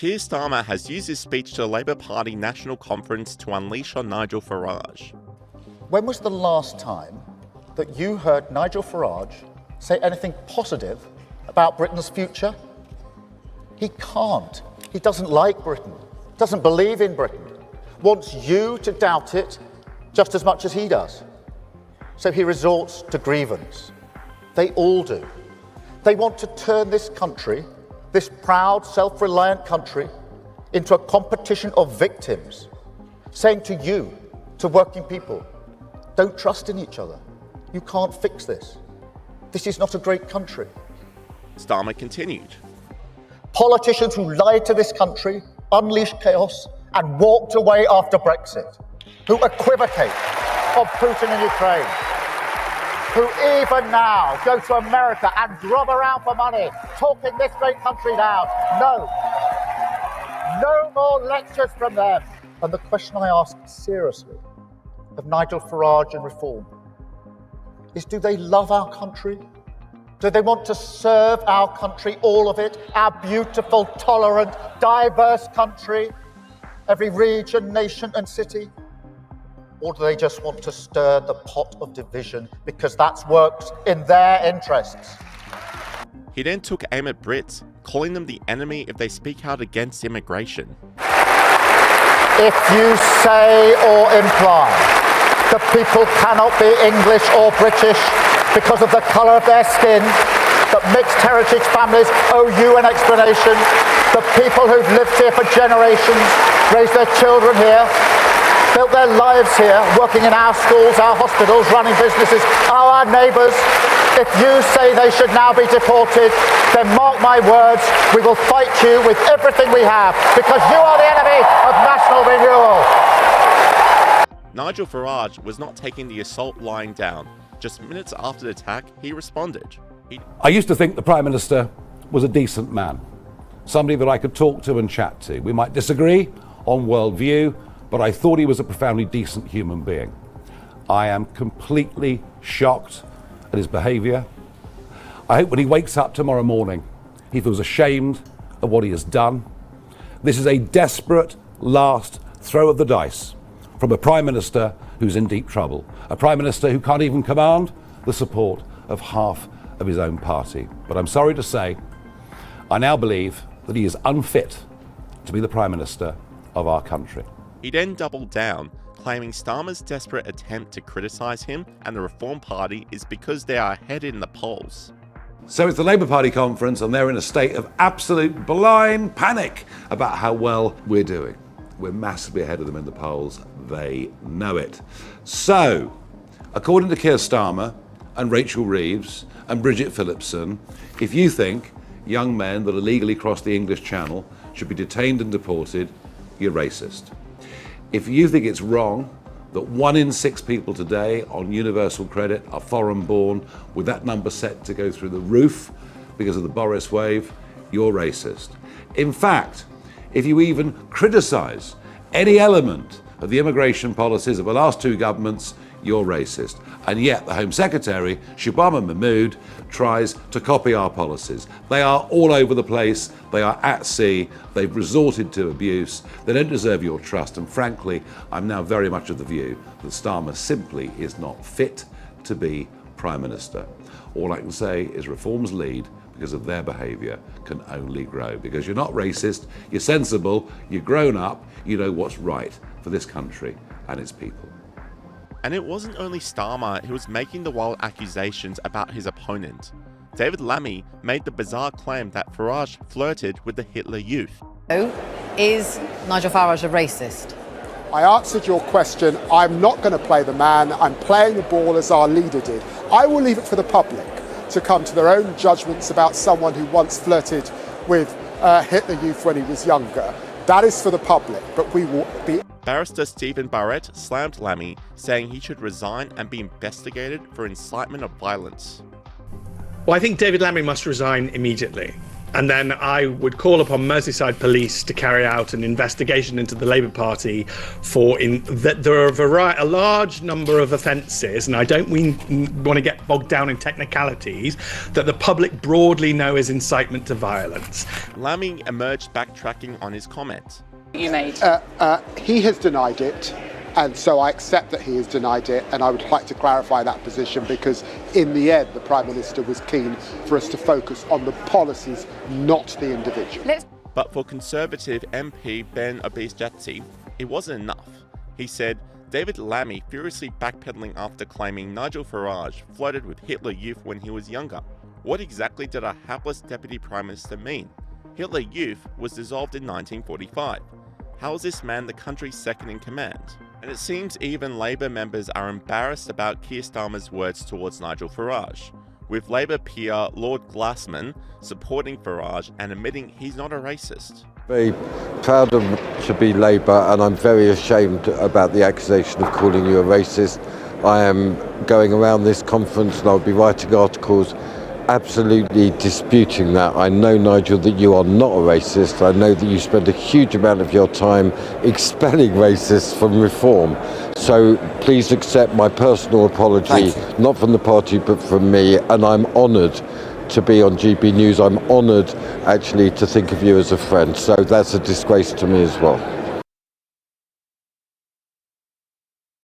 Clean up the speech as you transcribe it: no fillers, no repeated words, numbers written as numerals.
Keir Starmer has used his speech to the Labour Party National Conference to unleash on Nigel Farage. When was the last time that you heard Nigel Farage say anything positive about Britain's future? He can't. He doesn't like Britain, doesn't believe in Britain, wants you to doubt it just as much as he does. So he resorts to grievance. They all do. They want to turn this country, this proud, self-reliant country, into a competition of victims, saying to you, to working people, don't trust in each other. You can't fix this. This is not a great country. Starmer continued. Politicians who lied to this country, unleashed chaos, and walked away after Brexit, who equivocate of Putin and Ukraine, who even now go to America and grub around for money, talking this great country down. No more lectures from them. And the question I ask seriously of Nigel Farage and Reform is, do they love our country? Do they want to serve our country, all of it, our beautiful, tolerant, diverse country, every region, nation and city? Or do they just want to stir the pot of division because that's worked in their interests? He then took aim at Brits, calling them the enemy if they speak out against immigration. If you say or imply that people cannot be English or British because of the colour of their skin, that mixed heritage families owe you an explanation, that people who've lived here for generations, raised their children here, built their lives here, working in our schools, our hospitals, running businesses, are our neighbours. If you say they should now be deported, then mark my words, we will fight you with everything we have, because you are the enemy of national renewal. Nigel Farage was not taking the assault lying down. Just minutes after the attack, he responded. I used to think the Prime Minister was a decent man, somebody that I could talk to and chat to. We might disagree on worldview, but I thought he was a profoundly decent human being. I am completely shocked at his behaviour. I hope when he wakes up tomorrow morning, he feels ashamed of what he has done. This is a desperate last throw of the dice from a Prime Minister who's in deep trouble, a Prime Minister who can't even command the support of half of his own party. But I'm sorry to say, I now believe that he is unfit to be the Prime Minister of our country. He then doubled down, claiming Starmer's desperate attempt to criticise him and the Reform Party is because they are ahead in the polls. So it's the Labour Party conference and they're in a state of absolute blind panic about how well we're doing. We're massively ahead of them in the polls. They know it. So, according to Keir Starmer and Rachel Reeves and Bridget Phillipson, if you think young men that illegally cross the English Channel should be detained and deported, you're racist. If you think it's wrong that 1 in 6 people today on universal credit are foreign-born, with that number set to go through the roof because of the Boris wave, you're racist. In fact, if you even criticise any element of the immigration policies of the last 2 governments, you're racist. And yet the Home Secretary, Shabana Mahmood, tries to copy our policies. They are all over the place, they are at sea, they've resorted to abuse, they don't deserve your trust, and frankly, I'm now very much of the view that Starmer simply is not fit to be Prime Minister. All I can say is Reform's lead, because of their behaviour, can only grow. Because you're not racist, you're sensible, you're grown up, you know what's right for this country and its people. And it wasn't only Starmer who was making the wild accusations about his opponent. David Lammy made the bizarre claim that Farage flirted with the Hitler Youth. Is Nigel Farage a racist? I answered your question. I'm not going to play the man. I'm playing the ball as our leader did. I will leave it for the public to come to their own judgments about someone who once flirted with Hitler Youth when he was younger. That is for the public, but we will be... Barrister Stephen Barrett slammed Lammy, saying he should resign and be investigated for incitement of violence. Well, I think David Lammy must resign immediately. And then I would call upon Merseyside police to carry out an investigation into the Labour Party that there are a large number of offences, and I don't want to get bogged down in technicalities, that the public broadly know is incitement to violence. Lammy emerged backtracking on his comment. You made. He has denied it, and so I accept that he has denied it, and I would like to clarify that position because in the end the Prime Minister was keen for us to focus on the policies, not the individual. But for Conservative MP Ben Obisjatsi, it wasn't enough. He said David Lammy furiously backpedaling after claiming Nigel Farage flirted with Hitler Youth when he was younger. What exactly did a hapless Deputy Prime Minister mean? Hitler Youth was dissolved in 1945. How is this man the country's second in command? And it seems even Labour members are embarrassed about Keir Starmer's words towards Nigel Farage, with Labour peer Lord Glassman supporting Farage and admitting he's not a racist. Very proud to be Labour, and I'm very ashamed about the accusation of calling you a racist. I am going around this conference and I'll be writing articles absolutely disputing that. I know, Nigel, that you are not a racist. I know that you spend a huge amount of your time expelling racists from Reform. So please accept my personal apology, not from the party but from me, and I'm honoured to be on GB News. I'm honoured actually to think of you as a friend, so that's a disgrace to me as well.